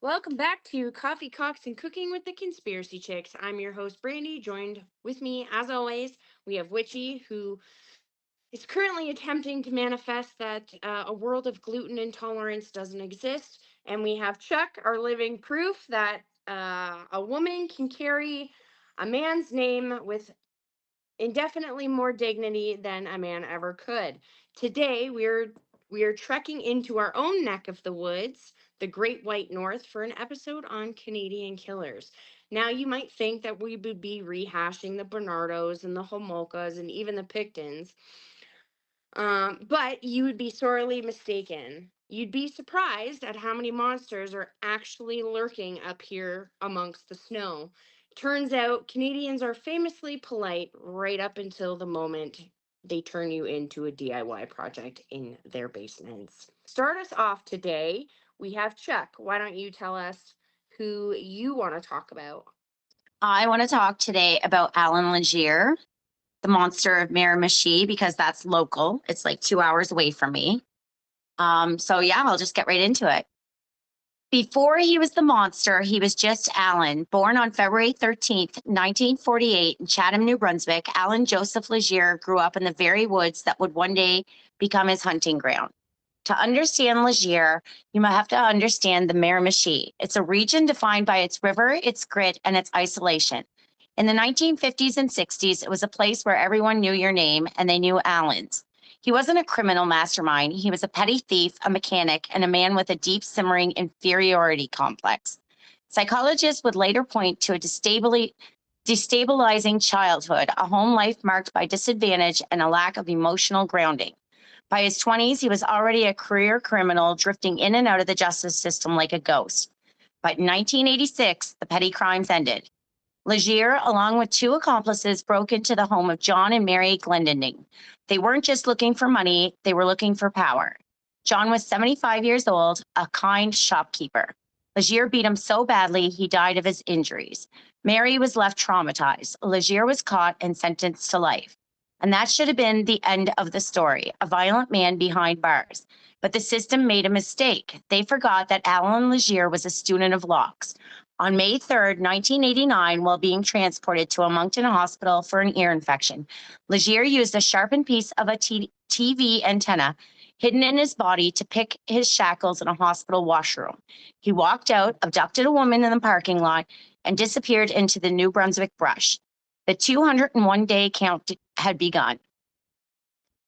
Welcome back to Coffee, Cocks, and Cooking with the Conspiracy Chicks. I'm your host, Brandy. Joined with me, as always, we have Witchy, who is currently attempting to manifest that a world of gluten intolerance doesn't exist. And we have Chuck, our living proof that a woman can carry a man's name with indefinitely more dignity than a man ever could. Today, we're trekking into our own neck of the woods, the Great White North, for an episode on Canadian killers. Now, you might think that we would be rehashing the Bernardos and the Homolkas and even the Picktons, but you would be sorely mistaken. You'd be surprised at how many monsters are actually lurking up here amongst the snow. Turns out Canadians are famously polite right up until the moment they turn you into a DIY project in their basements. Start us off today. We have Chuck. Why don't you tell us who you want to talk about? I want to talk today about Alan Legier, the monster of Miramichi, because that's local. It's like 2 hours away from me. So I'll just get right into it. Before he was the monster, he was just Alan. Born on February 13th, 1948 in Chatham, New Brunswick, Alan Joseph Legier grew up in the very woods that would one day become his hunting ground. To understand Legier, you might have to understand the Miramichi. It's a region defined by its river, its grit, and its isolation. In the 1950s and 60s, it was a place where everyone knew your name and they knew Alan's. He wasn't a criminal mastermind. He was a petty thief, a mechanic, and a man with a deep simmering inferiority complex. Psychologists would later point to a destabilizing childhood, a home life marked by disadvantage and a lack of emotional grounding. By his 20s, he was already a career criminal, drifting in and out of the justice system like a ghost. But in 1986, the petty crimes ended. Legier, along with two accomplices, broke into the home of John and Mary Glendinning. They weren't just looking for money, they were looking for power. John was 75 years old, a kind shopkeeper. Legier beat him so badly, he died of his injuries. Mary was left traumatized. Legier was caught and sentenced to life. And that should have been the end of the story, a violent man behind bars. But the system made a mistake. They forgot that Alan Legier was a student of Locke's. On May 3rd, 1989, while being transported to a Moncton hospital for an ear infection, Legier used a sharpened piece of a TV antenna hidden in his body to pick his shackles in a hospital washroom. He walked out, abducted a woman in the parking lot, and disappeared into the New Brunswick brush. The 201-day count had begun.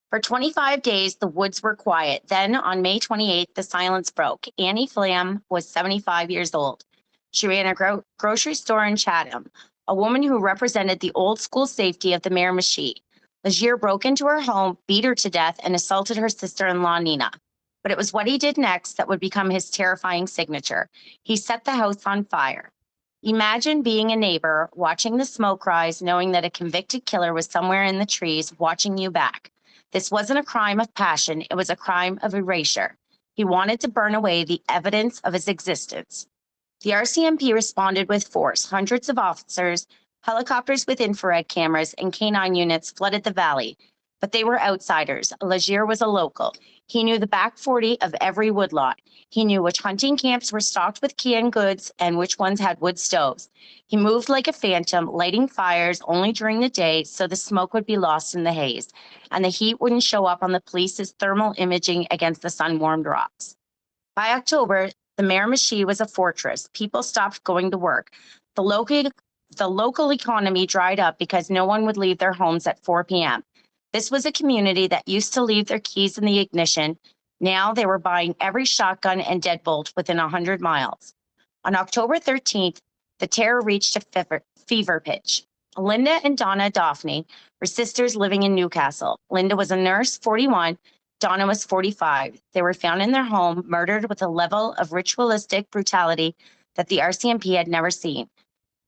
For 25 days, the woods were quiet. Then, on May 28th, the silence broke. Annie Flam was 75 years old. She ran a grocery store in Chatham, a woman who represented the old school safety of the Miramichi. Legier broke into her home, beat her to death, and assaulted her sister-in-law, Nina. But it was what he did next that would become his terrifying signature. He set the house on fire. Imagine being a neighbor, watching the smoke rise, knowing that a convicted killer was somewhere in the trees, watching you back. This wasn't a crime of passion, it was a crime of erasure. He wanted to burn away the evidence of his existence. The RCMP responded with force. Hundreds of officers, helicopters with infrared cameras, and canine units flooded the valley. But they were outsiders. Legier was a local. He knew the back 40 of every woodlot. He knew which hunting camps were stocked with canned goods and which ones had wood stoves. He moved like a phantom, lighting fires only during the day so the smoke would be lost in the haze, and the heat wouldn't show up on the police's thermal imaging against the sun-warmed rocks. By October, the Miramichi was a fortress. People stopped going to work. The local economy dried up because no one would leave their homes at 4 p.m. This was a community that used to leave their keys in the ignition. Now they were buying every shotgun and deadbolt within 100 miles. On October 13th, the terror reached a fever pitch. Linda and Donna Daphne were sisters living in Newcastle. Linda was a nurse, 41. Donna was 45. They were found in their home, murdered with a level of ritualistic brutality that the RCMP had never seen.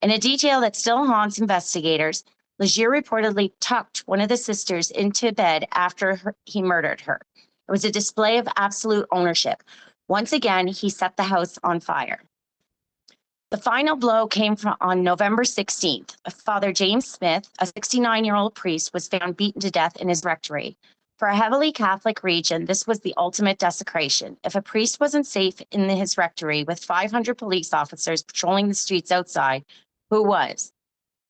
In a detail that still haunts investigators, Legier reportedly tucked one of the sisters into bed after he murdered her. It was a display of absolute ownership. Once again, he set the house on fire. The final blow came on November 16th. Father James Smith, a 69-year-old priest, was found beaten to death in his rectory. For a heavily Catholic region, this was the ultimate desecration. If a priest wasn't safe in his rectory with 500 police officers patrolling the streets outside, who was?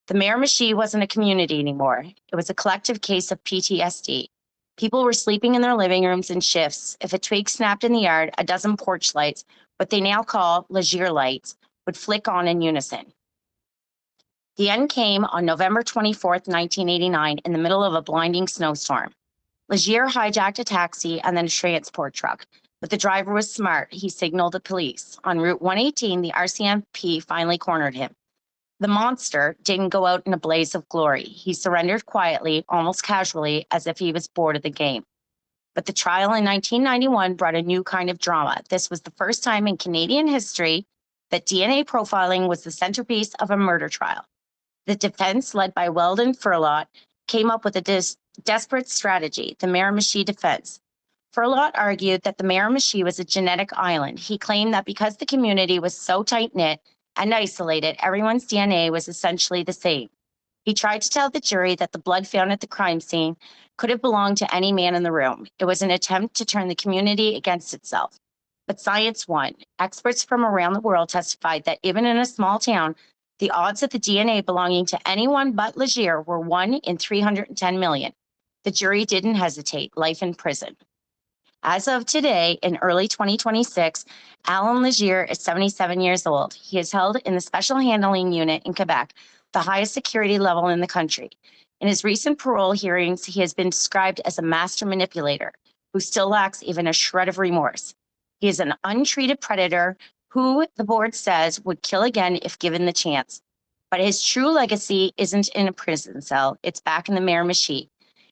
The Miramichi wasn't a community anymore. It was a collective case of PTSD. People were sleeping in their living rooms in shifts. If a twig snapped in the yard, a dozen porch lights, what they now call Leger lights, would flick on in unison. The end came on November 24th, 1989, in the middle of a blinding snowstorm. Leger hijacked a taxi and then a transport truck, but the driver was smart. He signaled the police. On Route 118, the RCMP finally cornered him. The monster didn't go out in a blaze of glory. He surrendered quietly, almost casually, as if he was bored of the game. But the trial in 1991 brought a new kind of drama. This was the first time in Canadian history that DNA profiling was the centerpiece of a murder trial. The defense, led by Weldon Furlot, came up with a desperate strategy, the Miramichi defense. Furlot argued that the Miramichi was a genetic island. He claimed that because the community was so tight-knit and isolated, everyone's DNA was essentially the same. He tried to tell the jury that the blood found at the crime scene could have belonged to any man in the room. It was an attempt to turn the community against itself. But science won. Experts from around the world testified that even in a small town, the odds of the DNA belonging to anyone but Leger were 1 in 310 million. The jury didn't hesitate. Life in prison. As of today, in early 2026, Alan Leger is 77 years old. He is held in the Special Handling Unit in Quebec, the highest security level in the country. In his recent parole hearings, he has been described as a master manipulator who still lacks even a shred of remorse. He is an untreated predator who, the board says, would kill again if given the chance. But his true legacy isn't in a prison cell. It's back in the Miramichi.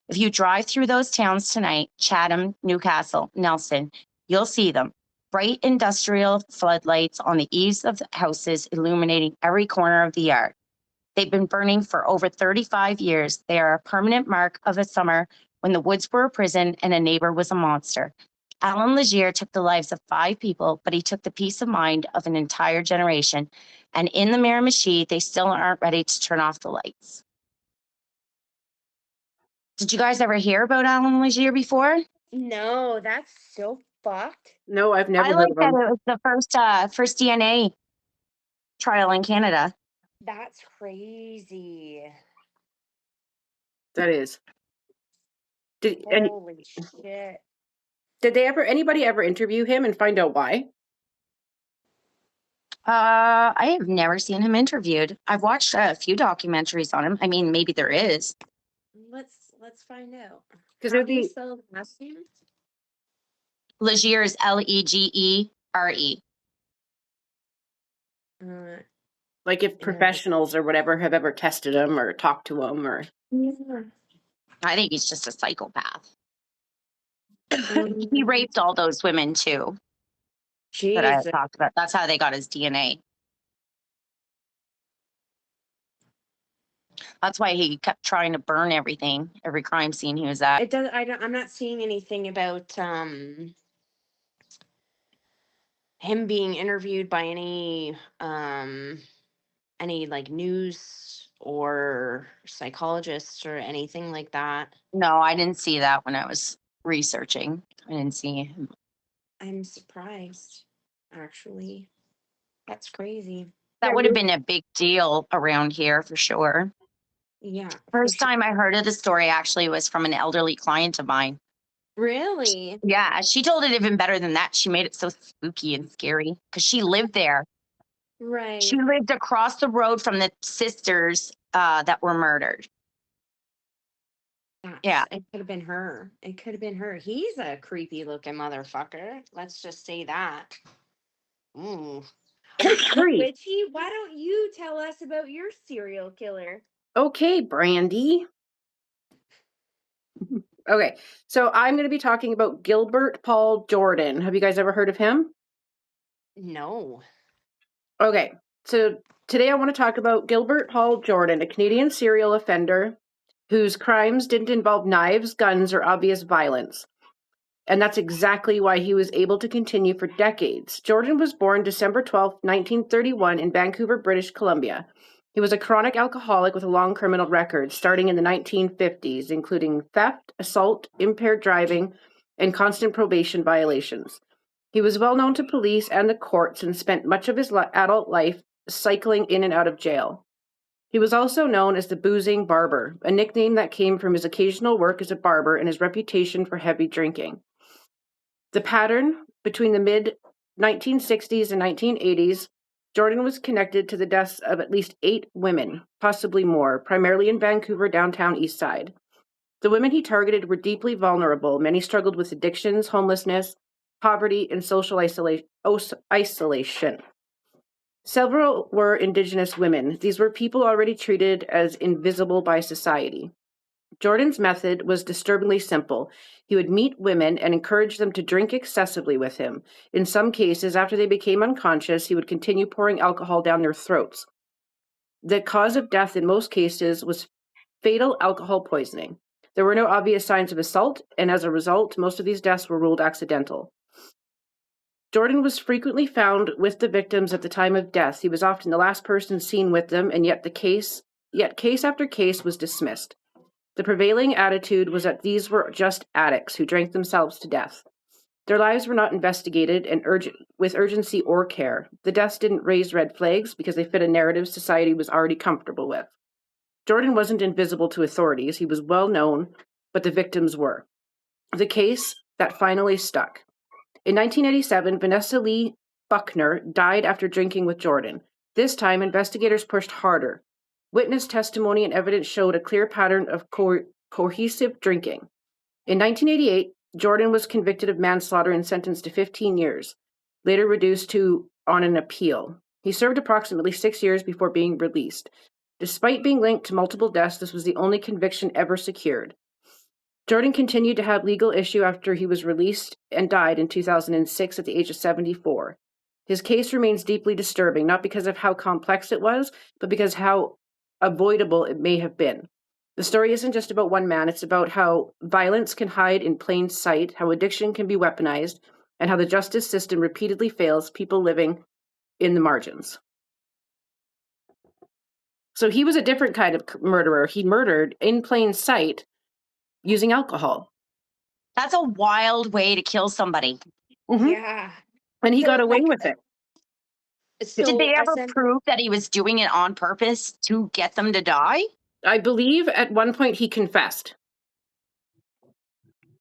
If you drive through those towns tonight, Chatham, Newcastle, Nelson, you'll see them. Bright industrial floodlights on the eaves of the houses illuminating every corner of the yard. They've been burning for over 35 years. They are a permanent mark of a summer when the woods were a prison and a neighbor was a monster. Alan Leger took the lives of 5 people, but he took the peace of mind of an entire generation. And in the Miramichi, they still aren't ready to turn off the lights. Did you guys ever hear about Alan Leger before? No, that's so fucked. No, I've I never heard like of that him. it was the first DNA trial in Canada. That's crazy. That is. Holy shit. Did anybody ever interview him and find out why? I have never seen him interviewed. I've watched a few documentaries on him. I mean, maybe there is. Let's find out. Because How it'd do you be spell the last name? Leger is Legere. Uh, like if professionals or whatever have ever tested him or talked to him or. yeah. I think he's just a psychopath. He Um, raped all those women too that I Jesus. talked about. That's how they got his DNA. That's why he kept trying to burn everything, every crime scene he was at. It does. I'm not seeing anything about him being interviewed by any like news or psychologists or anything like that. No, I didn't see that when I was researching. I didn't see him. I'm surprised, actually. That's crazy. That Yeah, would have been a big deal around here for sure. Yeah. First time I heard of the story actually was from an elderly client of mine. Really? Yeah, she told it even better than that. She made it so spooky and scary because she lived there. Right. She lived across the road from the sisters that were murdered. Yeah. It could have been her. It could have been her. He's a creepy looking motherfucker. Let's just say that. Ooh. Witchy, why don't you tell us about your serial killer? Okay, Brandy. Okay, so I'm going to be talking about Gilbert Paul Jordan. Have you guys ever heard of him? No. Okay, so today I want to talk about Gilbert Paul Jordan, a Canadian serial offender whose crimes didn't involve knives, guns, or obvious violence. And that's exactly why he was able to continue for decades. Jordan was born December 12, 1931 in Vancouver, British Columbia. He was a chronic alcoholic with a long criminal record, starting in the 1950s, including theft, assault, impaired driving, and constant probation violations. He was well known to police and the courts and spent much of his adult life cycling in and out of jail. He was also known as the Boozing Barber, a nickname that came from his occasional work as a barber and his reputation for heavy drinking. The pattern between the mid-1960s and 1980s, Jordan was connected to the deaths of at least 8 women, possibly more, primarily in Vancouver downtown east side. The women he targeted were deeply vulnerable. Many struggled with addictions, homelessness, poverty, and social isolation. Several were Indigenous women. These were people already treated as invisible by society. Jordan's method was disturbingly simple. He would meet women and encourage them to drink excessively with him. In some cases, after they became unconscious, he would continue pouring alcohol down their throats. The cause of death in most cases was fatal alcohol poisoning. There were no obvious signs of assault, and as a result, most of these deaths were ruled accidental. Jordan was frequently found with the victims at the time of death. He was often the last person seen with them, and yet case after case was dismissed. The prevailing attitude was that these were just addicts who drank themselves to death. Their lives were not investigated with urgency or care. The deaths didn't raise red flags because they fit a narrative society was already comfortable with. Jordan wasn't invisible to authorities. He was well known, but the victims were. The case that finally stuck. In 1987, Vanessa Lee Buckner died after drinking with Jordan. This time, investigators pushed harder. Witness testimony and evidence showed a clear pattern of cohesive drinking. In 1988, Jordan was convicted of manslaughter and sentenced to 15 years, later reduced to on an appeal. He served approximately 6 years before being released. Despite being linked to multiple deaths, this was the only conviction ever secured. Jordan continued to have legal issue after he was released and died in 2006 at the age of 74. His case remains deeply disturbing, not because of how complex it was, but because how avoidable it may have been. The story isn't just about one man, it's about how violence can hide in plain sight, how addiction can be weaponized, and how the justice system repeatedly fails people living in the margins. So he was a different kind of murderer. He murdered in plain sight using alcohol. That's a wild way to kill somebody. Mm-hmm. Yeah. And he So, got away with it. So Did they ever prove that he was doing it on purpose to get them to die? I believe at one point he confessed.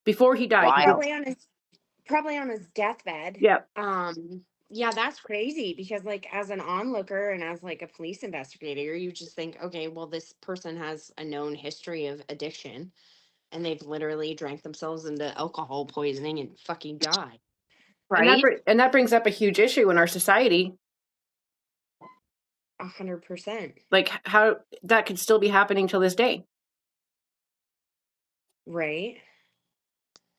Before he died. Wild. Probably on his deathbed. Yeah. Yeah, that's crazy because like as an onlooker and as like a police investigator, you just think, okay, well, this person has a known history of addiction and they've literally drank themselves into alcohol poisoning and fucking died. Right? And that brings up a huge issue in our society. 100%. Like how that could still be happening till this day. Right.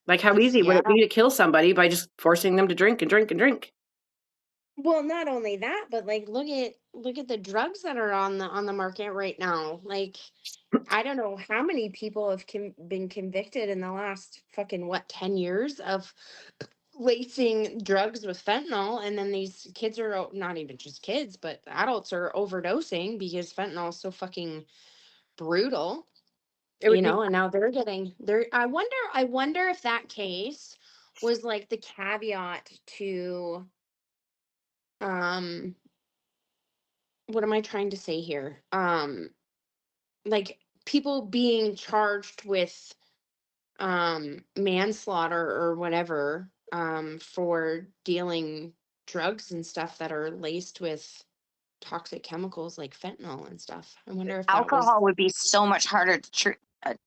Like how easy would it be to kill somebody by just forcing them to drink and drink and drink? Well, not only that, but like look at the drugs that are on the market right now. Like I don't know how many people have been convicted in the last fucking 10 years of lacing drugs with fentanyl, and then these kids are not even just kids, but adults are overdosing because fentanyl is so fucking brutal. And now I wonder if that case was like the caveat to what am I trying to say here? Like people being charged with manslaughter or whatever for dealing drugs and stuff that are laced with toxic chemicals like fentanyl and stuff. I wonder if alcohol would be so much harder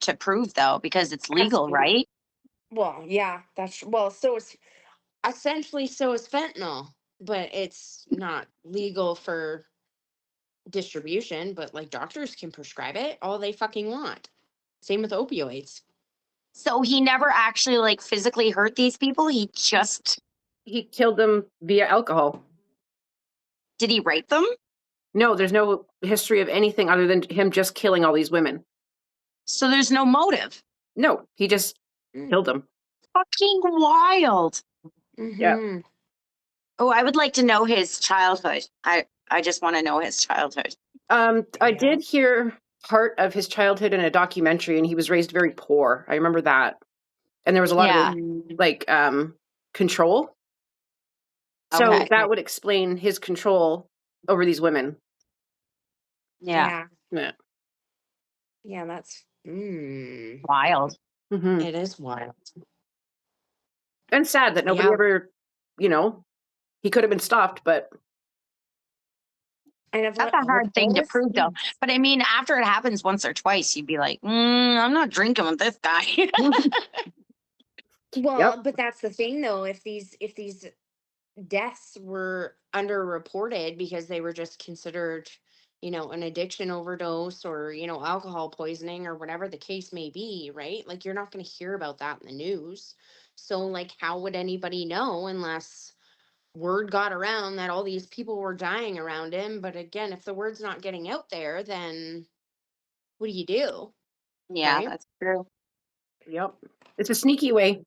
to prove though because it's legal, right? Well, yeah, so is essentially so is fentanyl, but it's not legal for distribution, but like doctors can prescribe it all they fucking want. Same with opioids. So he never actually like physically hurt these people. He killed them via alcohol. Did he rape them? No, there's no history of anything other than him just killing all these women. So there's no motive. No, he just killed them. Fucking wild. Mm-hmm. Yeah. Oh, I would like to know his childhood. I just want to know his childhood. I Yeah. did hear part of his childhood in a documentary, and he was raised very poor. I remember that. And there was a lot of Yeah. like control. So Okay. that would explain his control over these women. Yeah. Yeah. Yeah. Yeah, that's Wild. Hmm. it is wild. And sad that nobody Yeah. ever, he could have been stopped, but And of That's what a with hard thing all to this prove, though. But I mean, after it happens once or twice, you'd be like, I'm not drinking with this guy. yep. well, but that's the thing though, if these deaths were underreported because they were just considered, an addiction overdose or, alcohol poisoning or whatever the case may be, right? Like you're not going to hear about that in the news. So like how would anybody know unless word got around that all these people were dying around him? But again, if the word's not getting out there, then what do you do, Yeah, right? that's true. Yep. It's a sneaky way.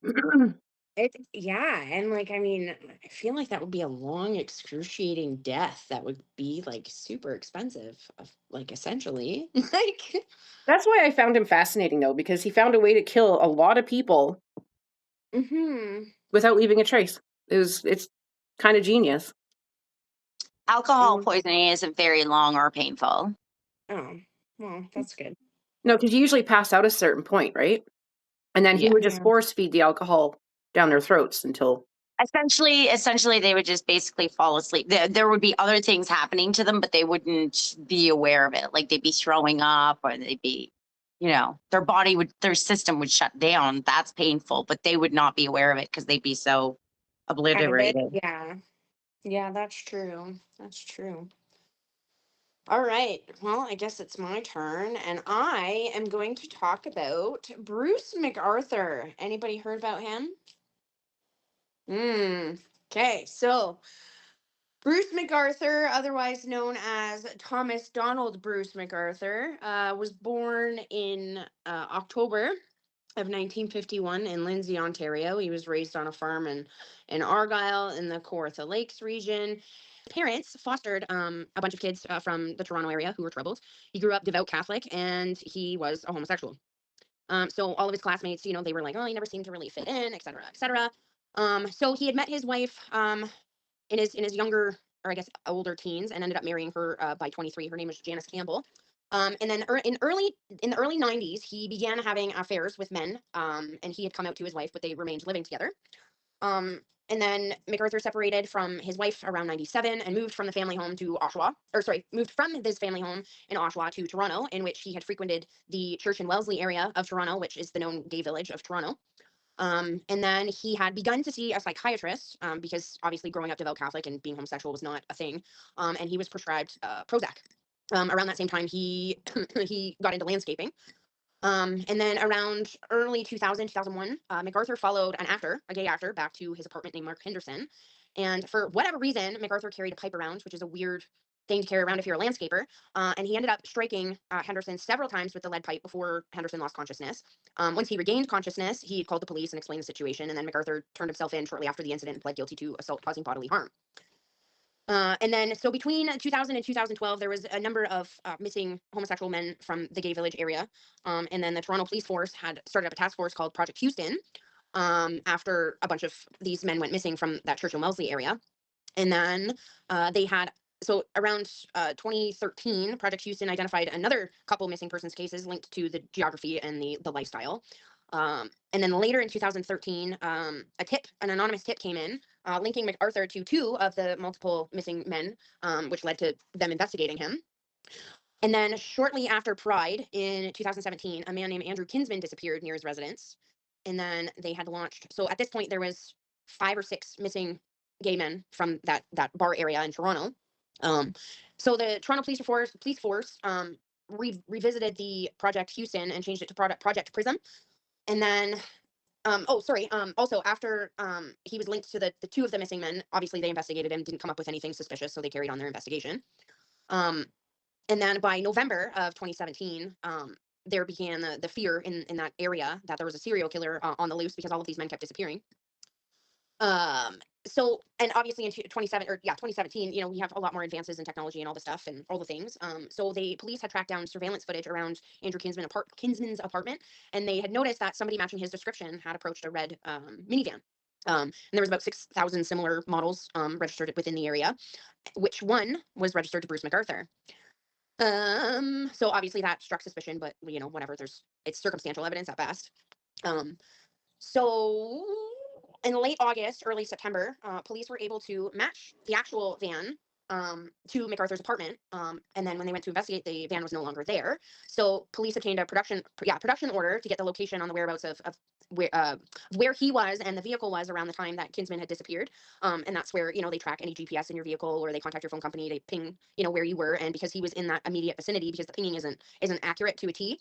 Yeah, and like I mean, I feel like that would be a long, excruciating death that would be like super expensive, like essentially. Like, That's why I found him fascinating, though, because he found a way to kill a lot of people mm-hmm. without leaving a trace. It's kind of genius. Alcohol And poisoning isn't very long or painful. oh, well, that's good. No, because you usually pass out a certain point, right? And then he Yeah. would just Yeah. force feed the alcohol down their throats until. Essentially, they would just basically fall asleep. There would be other things happening to them, but they wouldn't be aware of it. Like they'd be throwing up or they'd be, their system would shut down. That's painful, but they would not be aware of it because they'd be so Out of it. obliterated. Yeah. Yeah, that's true. That's true. All right. Well, I guess it's my turn, and I am going to talk about Bruce MacArthur. Anybody heard about him? Okay, so Bruce MacArthur, otherwise known as Thomas Donald Bruce MacArthur, was born in October of 1951 in Lindsay, Ontario. He was raised on a farm in Argyll in the Kawartha Lakes region. Parents fostered a bunch of kids from the Toronto area who were troubled. He grew up devout Catholic and he was a homosexual. So all of his classmates, they were like, oh, he never seemed to really fit in, et cetera, et cetera. So he had met his wife in his younger, or I guess older teens, and ended up marrying her by 23. Her name was Janice Campbell. And then in the early 90s, he began having affairs with men. And he had come out to his wife, but they remained living together. And then MacArthur separated from his wife around 97 and moved from the family home to Oshawa, or sorry, moved from his family home in Oshawa to Toronto, in which he had frequented the church in Wellesley area of Toronto, which is the known gay village of Toronto. And then he had begun to see a psychiatrist because obviously growing up devout Catholic and being homosexual was not a thing. And he was prescribed Prozac. Around that same time, he he got into landscaping. And then around early 2000, 2001, MacArthur followed a gay actor, back to his apartment named Mark Henderson. And for whatever reason, MacArthur carried a pipe around, which is a weird thing to carry around if you're a landscaper. And he ended up striking Henderson several times with the lead pipe before Henderson lost consciousness. Once he regained consciousness, he called the police and explained the situation. And then MacArthur turned himself in shortly after the incident and pled guilty to assault causing bodily harm. And then, so between 2000 and 2012, there was a number of missing homosexual men from the gay village area. And then the Toronto Police Force had started up a task force called Project Houston after a bunch of these men went missing from that Churchill Wellesley area. And then they had, so around 2013, Project Houston identified another couple missing persons cases linked to the geography and the lifestyle. And then later in 2013, an anonymous tip came in linking MacArthur to two of the multiple missing men, which led to them investigating him. And then shortly after Pride in 2017, a man named Andrew Kinsman disappeared near his residence. And then they had launched. So at this point, there was 5 or 6 missing gay men from that bar area in Toronto. Um, so the Toronto Police Force revisited the Project Houston and changed it to Project Prism. And then also, after he was linked to the two of the missing men, obviously they investigated him, didn't come up with anything suspicious, so they carried on their investigation. Um, and then by November of 2017, there began the fear in that area that there was a serial killer on the loose because all of these men kept disappearing. So, and obviously in 2017, we have a lot more advances in technology and all the stuff and all the things. So police had tracked down surveillance footage around Andrew Kinsman's apartment, and they had noticed that somebody matching his description had approached a red minivan. And there was about 6,000 similar models registered within the area, which one was registered to Bruce MacArthur. So obviously that struck suspicion, but whatever. It's circumstantial evidence at best. So in late August, early September, police were able to match the actual van to MacArthur's apartment. And then when they went to investigate, the van was no longer there. So police obtained a production order to get the location on the whereabouts of where he was and the vehicle was around the time that Kinsman had disappeared. And that's where, they track any GPS in your vehicle, or they contact your phone company, they ping, where you were. And because he was in that immediate vicinity, because the pinging isn't accurate to a T.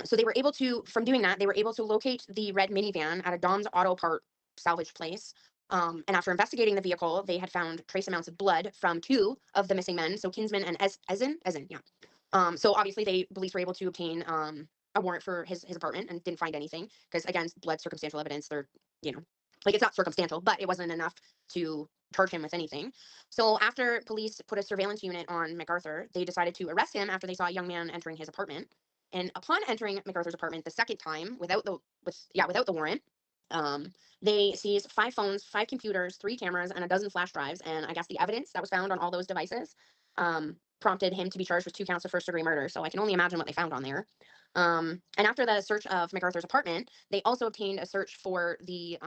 So they were able to, from doing that, they were able to locate the red minivan at a Dom's Auto Part salvage place. And after investigating the vehicle, they had found trace amounts of blood from two of the missing men. So Kinsman and Ezen, yeah. So obviously police were able to obtain a warrant for his apartment and didn't find anything because, again, blood, circumstantial evidence. They're, it's not circumstantial, but it wasn't enough to charge him with anything. So after police put a surveillance unit on MacArthur, they decided to arrest him after they saw a young man entering his apartment. And upon entering MacArthur's apartment the second time without the warrant, they seized 5 phones, 5 computers, 3 cameras, and a dozen flash drives. And I guess the evidence that was found on all those devices prompted him to be charged with 2 counts of first-degree murder. So I can only imagine what they found on there. And after the search of MacArthur's apartment, they also obtained a search for the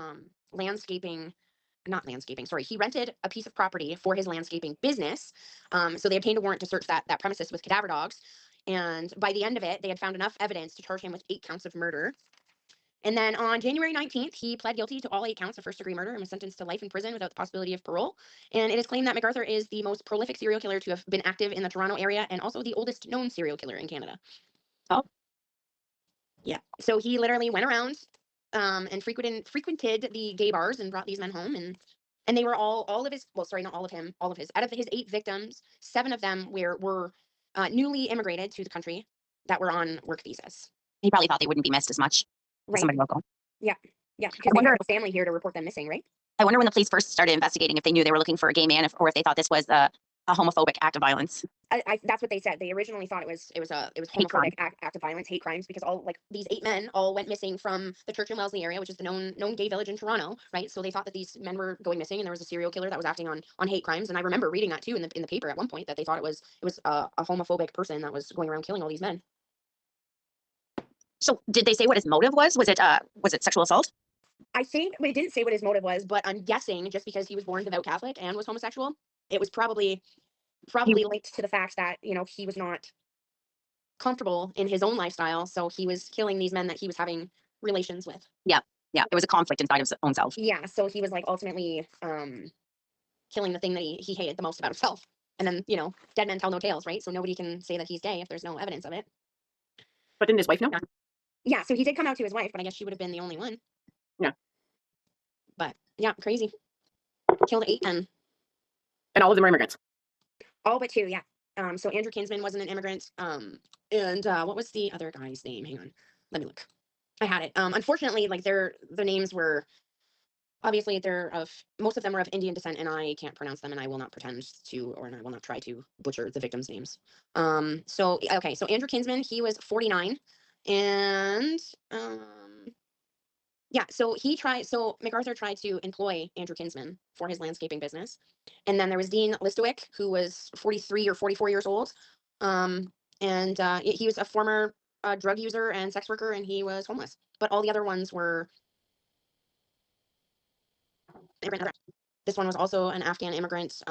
he rented a piece of property for his landscaping business. So they obtained a warrant to search that premises with cadaver dogs. And by the end of it, they had found enough evidence to charge him with 8 counts of murder. And then on January 19th, he pled guilty to all 8 counts of first-degree murder and was sentenced to life in prison without the possibility of parole. And it is claimed that MacArthur is the most prolific serial killer to have been active in the Toronto area and also the oldest known serial killer in Canada. Oh. Yeah. So he literally went around and frequented the gay bars and brought these men home. And they were all of his, well, sorry, not all of him, all of his, out of his 8 victims, 7 of them were newly immigrated to the country that were on work visas. He probably thought they wouldn't be missed as much as Right. somebody local. Yeah. Yeah. Because they have a family here to report them missing, right? I wonder when the police first started investigating if they knew they were looking for a gay man, or if they thought this was a homophobic act of violence. That's what they said. They originally thought it was homophobic act of violence, hate crimes, because all, like, these 8 men all went missing from the Church and Wellesley area, which is the known gay village in Toronto, right? So they thought that these men were going missing, and there was a serial killer that was acting on hate crimes. And I remember reading that too in the paper at one point, that they thought it was a homophobic person that was going around killing all these men. So did they say what his motive was? Was it sexual assault? I think they didn't say what his motive was, but I'm guessing just because he was born devout Catholic and was homosexual, it was probably linked to the fact that, he was not comfortable in his own lifestyle, so he was killing these men that he was having relations with. Yeah. There was a conflict inside of his own self. Yeah, so he was, like, ultimately killing the thing that he hated the most about himself. And then, dead men tell no tales, right? So nobody can say that he's gay if there's no evidence of it. But didn't his wife know? Yeah, so he did come out to his wife, but I guess she would have been the only one. Yeah. But yeah, crazy. Killed 8 men. And all of them are immigrants. All but 2, yeah. So Andrew Kinsman wasn't an immigrant. And what was the other guy's name? Hang on, let me look. I had it. Unfortunately, like, the names were, obviously most of them were of Indian descent, and I can't pronounce them, and I will not pretend to, and I will not try to butcher the victims' names. So Andrew Kinsman, he was 49, and yeah, so MacArthur tried to employ Andrew Kinsman for his landscaping business. And then there was Dean Listowick, who was 43 or 44 years old. And he was a former drug user and sex worker, and he was homeless. But all the other ones were immigrant. This one was also an Afghan immigrant.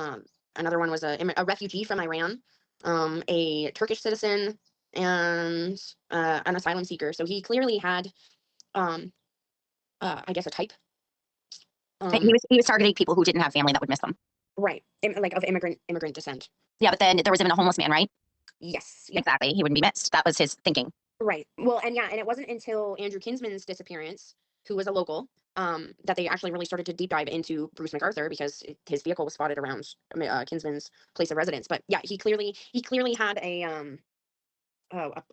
Another one was a refugee from Iran, a Turkish citizen, and an asylum seeker. So he clearly had I guess a type. He was targeting people who didn't have family that would miss them. Right. Like, of immigrant descent. Yeah, but then there was even a homeless man, right? Yes. Yeah. Exactly. He wouldn't be missed. That was his thinking. Right. Well, and it wasn't until Andrew Kinsman's disappearance, who was a local, that they actually really started to deep dive into Bruce MacArthur, because his vehicle was spotted around Kinsman's place of residence. But yeah, he clearly had a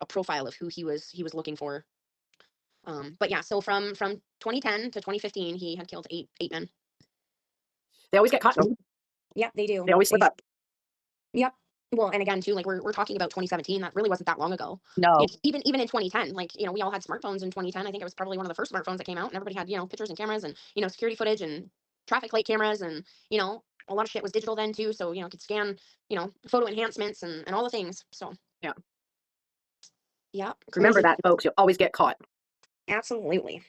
profile of who he was looking for. But yeah, so from 2010 to 2015, he had killed eight men. They always get caught, though. Yep, they do. They always slip up. Yep. Well, and again, too, like we're talking about 2017. That really wasn't that long ago. No. Even in 2010, like we all had smartphones in 2010. I think it was probably one of the first smartphones that came out, and everybody had pictures and cameras and security footage and traffic light cameras, and a lot of shit was digital then too. So could scan photo enhancements and all the things. So Yeah. yeah, Remember crazy. that, folks. You'll always get caught. Absolutely.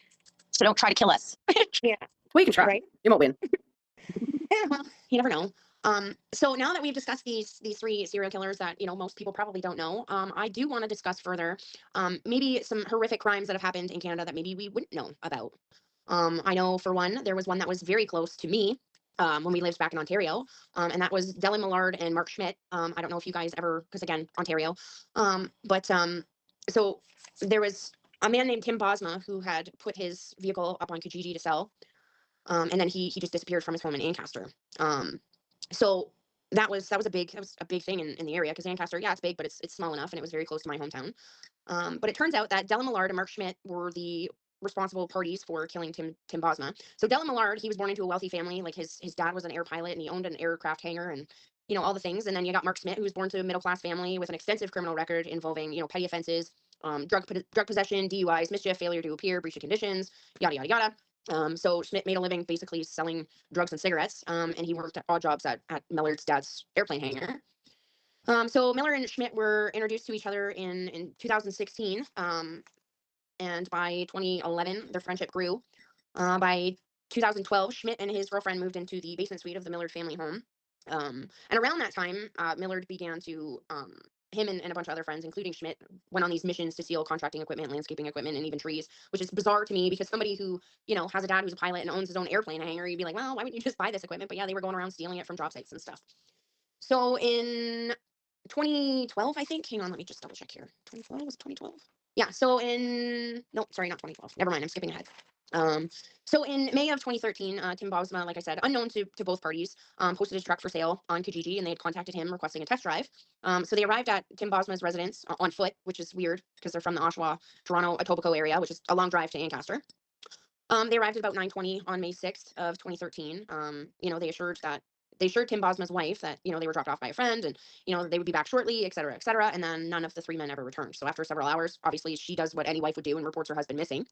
So don't try to kill us. Yeah. We can try. Right. You won't win. Yeah, well, you never know. So now that we've discussed these three serial killers that most people probably don't know, I do want to discuss further, maybe some horrific crimes that have happened in Canada that maybe we wouldn't know about. I know for one, there was one that was very close to me when we lived back in Ontario, and that was Dylan Millard and Mark Schmidt. I don't know if you guys ever, because again, Ontario, but so there was a man named Tim Bosma who had put his vehicle up on Kijiji to sell. And then he just disappeared from his home in Ancaster. So that was a big thing in the area, because Ancaster, yeah, it's big, but it's small enough, and it was very close to my hometown. But it turns out that Dylan Millard and Mark Schmidt were the responsible parties for killing Tim Bosma. So Dylan Millard, he was born into a wealthy family. Like his dad was an air pilot, and he owned an aircraft hangar, and all the things. And then you got Mark Schmidt, who was born to a middle class family with an extensive criminal record involving petty offenses, drug possession, DUIs, mischief, failure to appear, breach of conditions, yada yada yada. So Schmidt made a living basically selling drugs and cigarettes, and he worked at odd jobs at Millard's dad's airplane hangar. So Miller and Schmidt were introduced to each other in 2016, and by 2011, their friendship grew. By 2012, Schmidt and his girlfriend moved into the basement suite of the Millard family home. And around that time, Millard began to, him and a bunch of other friends, including Schmidt, went on these missions to steal contracting equipment, landscaping equipment, and even trees, which is bizarre to me, because somebody who, has a dad who's a pilot and owns his own airplane hangar, you'd be like, well, why wouldn't you just buy this equipment? But yeah, they were going around stealing it from job sites and stuff. So in 2012, I think, hang on, let me just double check here. 2012, was it 2012? Yeah, so no, sorry, not 2012. Never mind, I'm skipping ahead. So in May of 2013, Tim Bosma, like I said, unknown to both parties, posted his truck for sale on Kijiji, and they had contacted him requesting a test drive. So they arrived at Tim Bosma's residence on foot, which is weird because they're from the Oshawa, Toronto, Etobicoke area, which is a long drive to Ancaster. They arrived at about 9:20 on May 6th of 2013. They assured Tim Bosma's wife that they were dropped off by a friend, and they would be back shortly, et cetera, et cetera. And then none of the three men ever returned. So after several hours, obviously she does what any wife would do and reports her husband missing.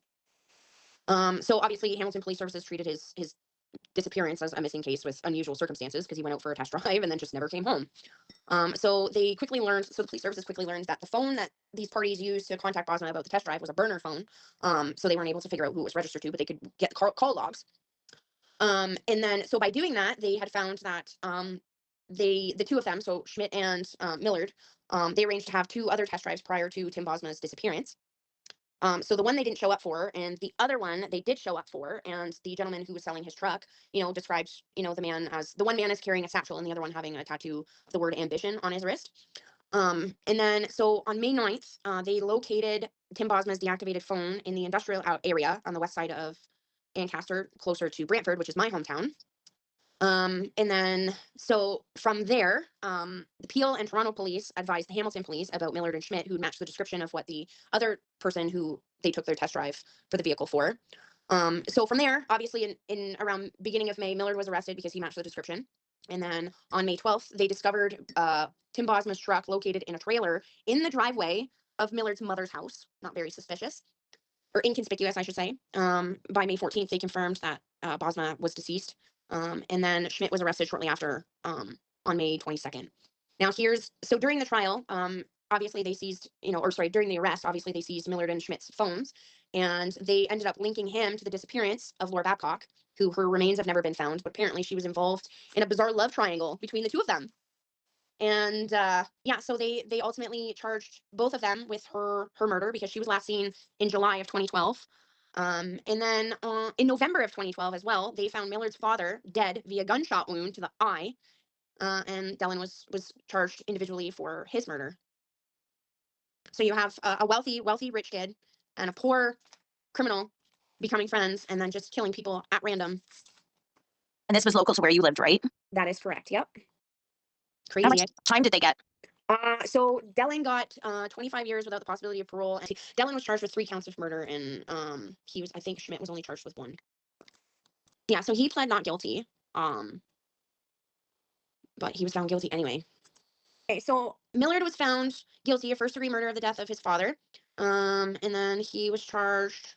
So obviously Hamilton Police Services treated his disappearance as a missing case with unusual circumstances, because he went out for a test drive and then just never came home. So the police services quickly learned that the phone that these parties used to contact Bosma about the test drive was a burner phone. So they weren't able to figure out who it was registered to, but they could get call logs. And then, so by doing that, they had found that the two of them, so Schmidt and Millard, they arranged to have two other test drives prior to Tim Bosma's disappearance. So the one they didn't show up for, and the other one they did show up for, and the gentleman who was selling his truck, described, the man as, the one man is carrying a satchel and the other one having a tattoo of the word ambition on his wrist. And then, so on May 9th, they located Tim Bosma's deactivated phone in the industrial area on the west side of Ancaster, closer to Brantford, which is my hometown. And then, so from there, the Peel and Toronto police advised the Hamilton police about Millard and Schmidt, who matched the description of what the other person who they took their test drive for the vehicle for. So from there, obviously in around beginning of May, Millard was arrested because he matched the description. And then on May 12th, they discovered Tim Bosma's truck located in a trailer in the driveway of Millard's mother's house. Not very suspicious, or inconspicuous, I should say. By May 14th, they confirmed that Bosma was deceased. And then Schmidt was arrested shortly after on May 22nd. Now so during the trial, obviously they seized, during the arrest, obviously they seized Millard and Schmidt's phones, and they ended up linking him to the disappearance of Laura Babcock, who her remains have never been found, but apparently she was involved in a bizarre love triangle between the two of them. And yeah, so they ultimately charged both of them with her murder, because she was last seen in July of 2012. And then in November of 2012 as well, they found Millard's father dead via gunshot wound to the eye, and Dylan was charged individually for his murder. So you have a wealthy rich kid and a poor criminal becoming friends, and then just killing people at random. And this was local to where you lived, right? That is correct. Yep. How Crazy. much time did they get? So Dylan got 25 years without the possibility of parole. And Dylan was charged with 3 counts of murder, and I think Schmidt was only charged with 1. Yeah, so he pled not guilty. but he was found guilty anyway. Okay, so Millard was found guilty of first-degree murder of the death of his father, and then he was charged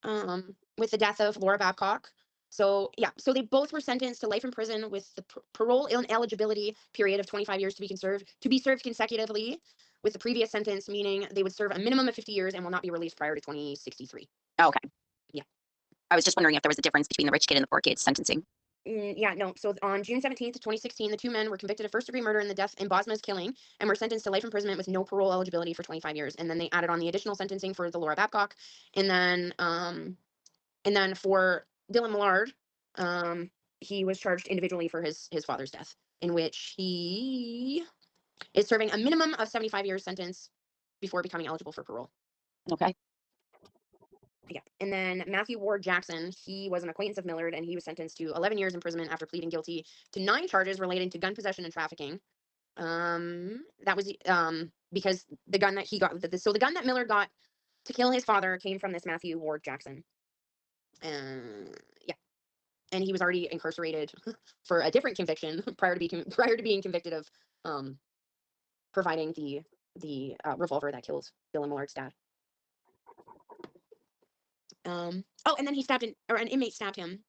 with the death of Laura Babcock. So yeah, so they both were sentenced to life in prison with the parole ineligibility period of 25 years to be served consecutively, with the previous sentence meaning they would serve a minimum of 50 years and will not be released prior to 2063. Oh, okay. Yeah. I was just wondering if there was a difference between the rich kid and the poor kid's sentencing. Yeah, no. So on June 17th, 2016, the two men were convicted of first-degree murder in the death in Bosma's killing and were sentenced to life imprisonment with no parole eligibility for 25 years. And then they added on the additional sentencing for the Laura Babcock, and then for Dylan Millard, he was charged individually for his father's death, in which he is serving a minimum of 75 years sentence before becoming eligible for parole. Okay. Yeah. And then Matthew Ward Jackson, he was an acquaintance of Millard, and he was sentenced to 11 years imprisonment after pleading guilty to 9 charges relating to gun possession and trafficking. That was because the gun that he got, so the gun that Millard got to kill his father came from this Matthew Ward Jackson. Yeah. And he was already incarcerated for a different conviction prior to being convicted of providing the revolver that killed Dylan Millard's dad. Oh, and then an inmate stabbed him.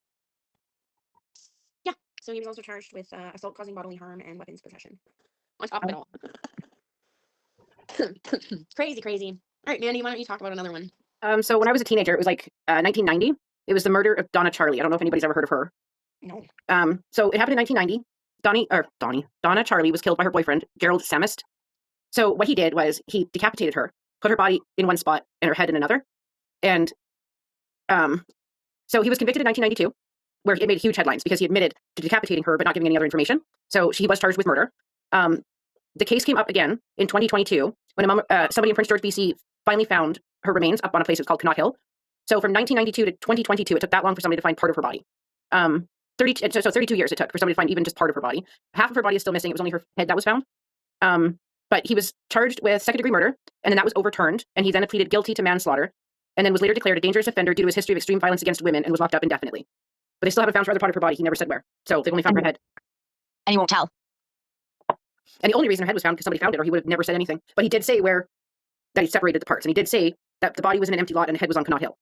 Yeah, so he was also charged with assault causing bodily harm and weapons possession. On top of it all. Crazy. All right, Mandy, why don't you talk about another one? So when I was a teenager, it was like 1990. It was the murder of Donna Charlie. I don't know if anybody's ever heard of her. No. So it happened in 1990. Donna Charlie was killed by her boyfriend, Gerald Samist. So what he did was he decapitated her, put her body in one spot and her head in another. And so he was convicted in 1992, where it made huge headlines because he admitted to decapitating her but not giving any other information. So he was charged with murder. The case came up again in 2022 when somebody in Prince George, BC finally found her remains up on a place called Connaught Hill. So from 1992 to 2022, it took that long for somebody to find part of her body. 32 years it took for somebody to find even just part of her body. Half of her body is still missing. It was only her head that was found. But he was charged with second-degree murder, and then that was overturned, and he then pleaded guilty to manslaughter, and then was later declared a dangerous offender due to his history of extreme violence against women and was locked up indefinitely. But they still haven't found her other part of her body. He never said where. So they've only found her head. And he won't tell. And the only reason her head was found because somebody found it, or he would have never said anything. But he did say that he separated the parts, and he did say that the body was in an empty lot and the head was on Connaught Hill.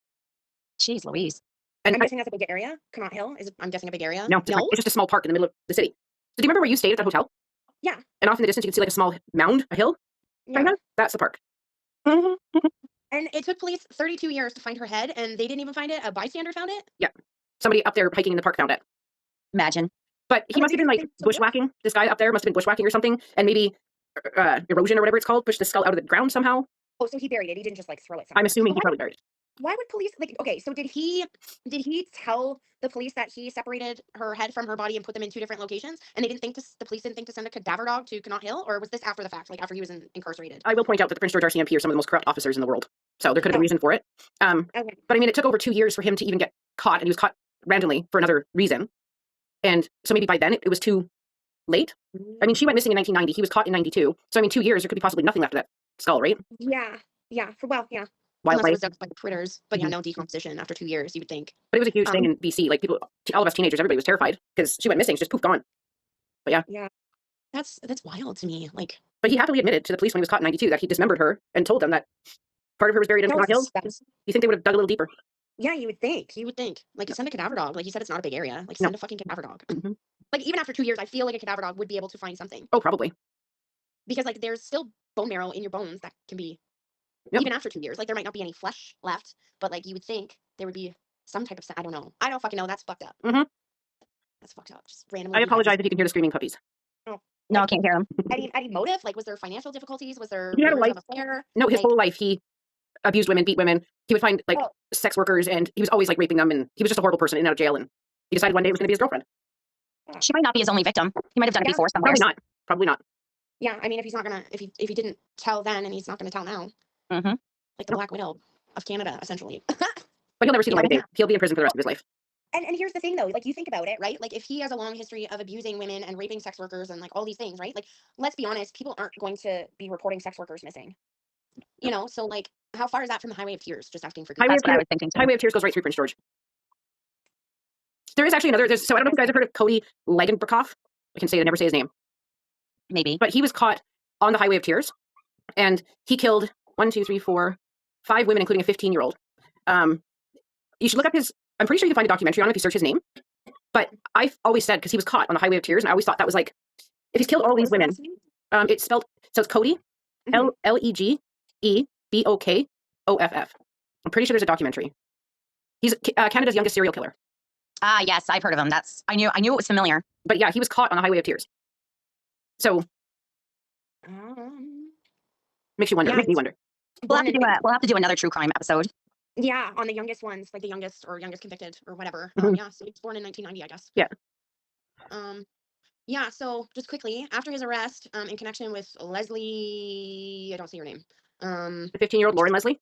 Jeez Louise. And I'm guessing that's a big area. Connaught Hill I'm guessing a big area. No, it's just a small park in the middle of the city. So do you remember where you stayed at that hotel? Yeah. And off in the distance you can see like a small mound, a hill. Yeah. That's the park. And it took police 32 years to find her head, and they didn't even find it. A bystander found it. Yeah. Somebody up there hiking in the park found it. Imagine. But he must have been like bushwhacking. This guy up there must have been bushwhacking or something, and maybe erosion or whatever it's called pushed the skull out of the ground somehow. Oh, so he buried it. He didn't just like throw it somewhere. I'm assuming he probably buried it. Why would police okay, so did he tell the police that he separated her head from her body and put them in 2 different locations, and the police didn't think to send a cadaver dog to Connaught Hill, or was this after the fact, like after he was incarcerated? I will point out that the Prince George RCMP are some of the most corrupt officers in the world, so there could have been reason for it. Okay. But I mean, it took over 2 years for him to even get caught, and he was caught randomly for another reason, and so maybe by then it was too late. I mean, she went missing in 1990. He was caught in 92. So I mean, 2 years there could be possibly nothing left of that skull, right? Yeah. Yeah. Yeah. Wildlife. Unless it was dug by the critters, but yeah, no decomposition after 2 years, you would think. But it was a huge thing in BC. Like people, all of us teenagers, everybody was terrified because she went missing. She just poof, gone. But yeah. Yeah. That's wild to me. Like. But he happily admitted to the police when he was caught in 92 that he dismembered her and told them that part of her was buried in Connaught Hill. You think they would have dug a little deeper? Yeah, you would think. Like, send a cadaver dog. Like you said, it's not a big area. Like send a fucking cadaver dog. Mm-hmm. Like even after 2 years, I feel like a cadaver dog would be able to find something. Oh, probably. Because like there's still bone marrow in your bones that can be. Yep. Even after 2 years, like there might not be any flesh left, but like you would think there would be some type of. I don't know. I don't fucking know. That's fucked up. Mm-hmm. That's fucked up. Just randomly. I apologize if you can hear the screaming puppies. Oh. No, I can't hear them. Any motive? Like, was there financial difficulties? Was there? He had a life. No, his whole life he abused women, beat women. He would find like sex workers, and he was always like raping them, and he was just a horrible person in and out of jail. And he decided one day it was going to be his girlfriend. She might not be his only victim. He might have done it before somewhere. Probably not. Yeah, I mean, if he didn't tell then, and he's not gonna tell now. Mm-hmm. Like the Black Widow of Canada, essentially. But he'll never see the light of day. He'll be in prison for the rest of his life. And here's the thing, though. Like, you think about it, right? Like, if he has a long history of abusing women and raping sex workers and, like, all these things, right? Like, let's be honest, people aren't going to be reporting sex workers missing. You know? So, like, how far is that from the Highway of Tears? Just asking for Highway of Tears goes right through Prince George. There is actually another. So I don't know if you guys have heard of Cody Legenbrukoff. I can say I never say his name, Maybe. but he was caught on the Highway of Tears, and he killed 5 women, including a 15-year-old. You should look up his. I'm pretty sure you can find a documentary on him if you search his name. But I've always said, because he was caught on the Highway of Tears, and I always thought that was like, if he's killed all What these was the women, last name? it's spelled, so it's Cody, Mhm. Legeebokoff. I'm pretty sure there's a documentary. He's Canada's youngest serial killer. Ah, yes, I've heard of him. I knew it was familiar. But yeah, he was caught on the Highway of Tears. So makes you wonder. Yeah, Makes me wonder. born in We'll have to do another true crime episode. yeah, on the youngest ones, like the youngest or youngest convicted or whatever. Mhm. Yeah, so he's born in 1990, I guess. Yeah. Yeah, so just quickly, after his arrest, in connection with Leslie, I don't see her name. The 15-year-old Lauren Leslie.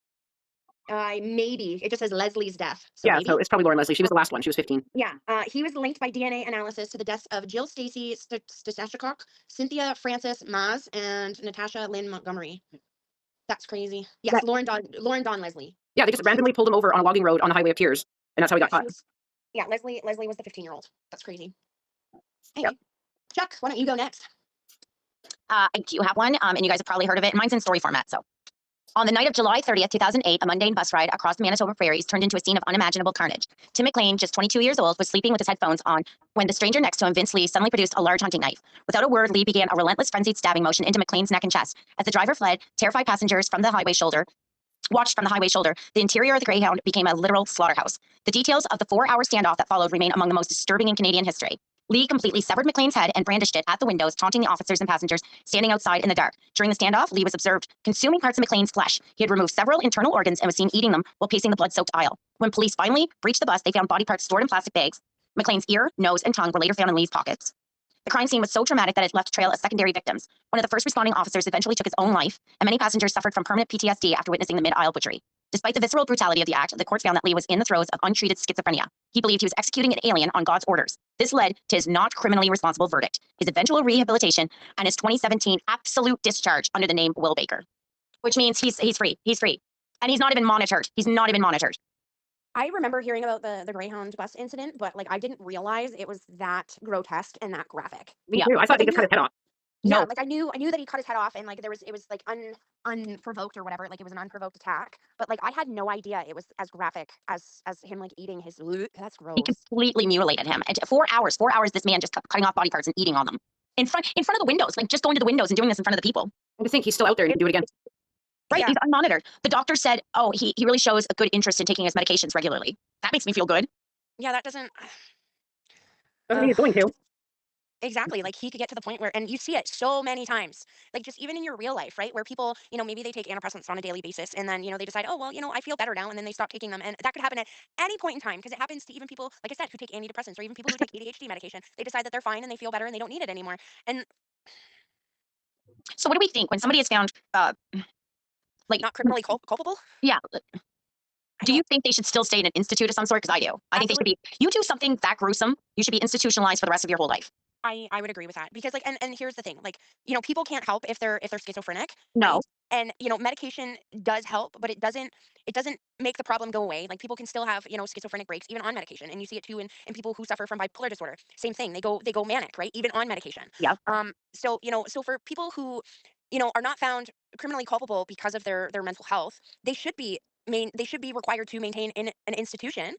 Maybe it just says Leslie's death. So Yeah, maybe. so it's probably Lauren Leslie. She was the last one. She was 15. Yeah, he was linked by DNA analysis to the deaths of Jill Stacy Stashikock, Cynthia Frances Maz, and Natasha Lynn Montgomery. That's crazy. Yes, Yeah. Lauren Dawn Leslie. Yeah, they just randomly pulled him over on a logging road on the Highway of Tears, and that's how he got caught. Yeah, Leslie was the 15-year-old. That's crazy. Yep. Hey, Chuck, why don't you go next? I do have one, and you guys have probably heard of it. Mine's in story format, so. On the night of July 30th, 2008, a mundane bus ride across the Manitoba prairies turned into a scene of unimaginable carnage. Tim McLean, just 22 years old, was sleeping with his headphones on when the stranger next to him, Vince Lee, suddenly produced a large hunting knife. Without a word, Lee began a relentless, frenzied stabbing motion into McLean's neck and chest. As the driver fled, terrified passengers watched from the highway shoulder, the interior of the Greyhound became a literal slaughterhouse. The details of the 4-hour standoff that followed remain among the most disturbing in Canadian history. Lee completely severed McLean's head and brandished it at the windows, taunting the officers and passengers standing outside in the dark. During the standoff, Lee was observed consuming parts of McLean's flesh. He had removed several internal organs and was seen eating them while pacing the blood-soaked aisle. When police finally breached the bus, they found body parts stored in plastic bags. McLean's ear, nose, and tongue were later found in Lee's pockets. The crime scene was so traumatic that it left a trail of secondary victims. One of the first responding officers eventually took his own life, and many passengers suffered from permanent PTSD after witnessing the mid-aisle butchery. Despite the visceral brutality of the act, the court found that Lee was in the throes of untreated schizophrenia. He believed he was executing an alien on God's orders. This led to his not criminally responsible verdict, his eventual rehabilitation, and his 2017 absolute discharge under the name Will Baker. Which means he's free. He's free. And he's not even monitored. I remember hearing about the Greyhound bus incident, but like I didn't realize it was that grotesque and that graphic. Me Yeah. too. I thought they Like, just cut his head off. Yeah, No. like I knew that he cut his head off, and like it was like unprovoked or whatever, like it was an unprovoked attack. But like I had no idea it was as graphic as him like eating his. That's gross. He completely mutilated him. And 4 hours, this man just kept cutting off body parts and eating on them. In front of the windows, like just going to the windows and doing this in front of the people. And to think he's still out there and he can do it again. Right, Yeah. he's unmonitored. The doctor said, oh, he really shows a good interest in taking his medications regularly. That makes me feel good. Yeah, that doesn't. Doesn't mean he's going to. Exactly. Like he could get to the point where, and you see it so many times, like just even in your real life, right? Where people, maybe they take antidepressants on a daily basis and then, they decide, oh, well, I feel better now. And then they stop taking them. And that could happen at any point in time because it happens to even people, like I said, who take antidepressants or even people who take ADHD medication. They decide that they're fine and they feel better and they don't need it anymore. And So what do we think when somebody is found, not criminally culpable? yeah, I do you don't- think they should still stay in an institute of some sort? Because I do. I think they should be, you do something that gruesome, you should be institutionalized for the rest of your whole life. I would agree with that because like and here's the thing like people can't help if they're schizophrenic, No. right? And medication does help, but it doesn't make the problem go away. Like people can still have schizophrenic breaks even on medication, and you see it too in people who suffer from bipolar disorder. Same thing, they go manic, right? Even on medication. Yeah. So for people who are not found criminally culpable because of their mental health, they should be required to maintain in an institution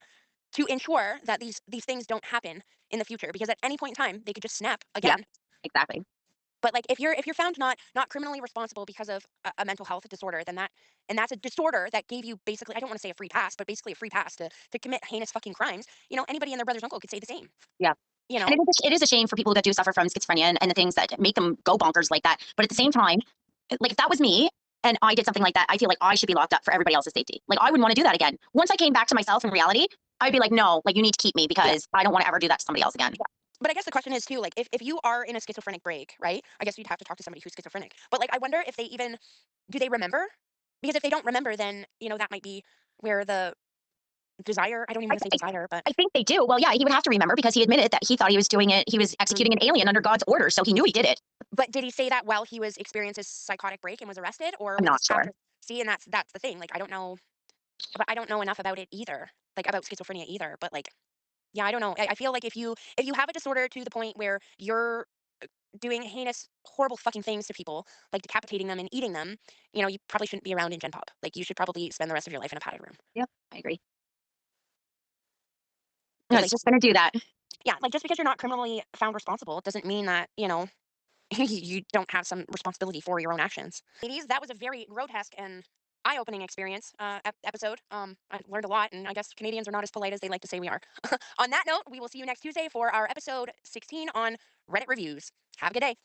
to ensure that these things don't happen in the future because at any point in time they could just snap Yeah. again. Exactly. But like if you're found not criminally responsible because of a mental health disorder, then that's a disorder that gave you basically, I don't want to say a free pass, but basically a free pass to commit heinous fucking crimes. Anybody and their brother's uncle could say the same. Yeah. And it is a shame for people that do suffer from schizophrenia and the things that make them go bonkers like that. But at the same time, like if that was me and I did something like that, I feel like I should be locked up for everybody else's safety. Like I wouldn't want to do that again. Once I came back to myself in reality, I'd be like, no, like you need to keep me because I don't want to ever do that to somebody else again. But I guess the question is too, like if you are in a schizophrenic break, right? I guess you'd have to talk to somebody who's schizophrenic. But like I wonder if do they remember? Because if they don't remember, then that might be where the desire, I don't even want to say desire, but I think they do. Well, yeah, he would have to remember because he admitted that he thought he was doing it. He was executing an alien under God's orders, so he knew he did it. but did he say that while he was experiencing his psychotic break and was arrested, or I'm was not this sure. after? See, and that's the thing. Like I don't know, but I don't know enough about it either, like about schizophrenia either. But like, yeah, I don't know. I feel like if you have a disorder to the point where you're doing heinous, horrible fucking things to people, like decapitating them and eating them, you probably shouldn't be around in Gen Pop. Like, you should probably spend the rest of your life in a padded room. Yep, I agree. No, 'Cause, it's like, just going to do that. yeah, like, just because you're not criminally found responsible doesn't mean that, you don't have some responsibility for your own actions. Ladies, that was a very grotesque and eye-opening experience episode. I learned a lot, and I guess Canadians are not as polite as they like to say we are. On that note, we will see you next Tuesday for our episode 16 on Reddit reviews. Have a good day.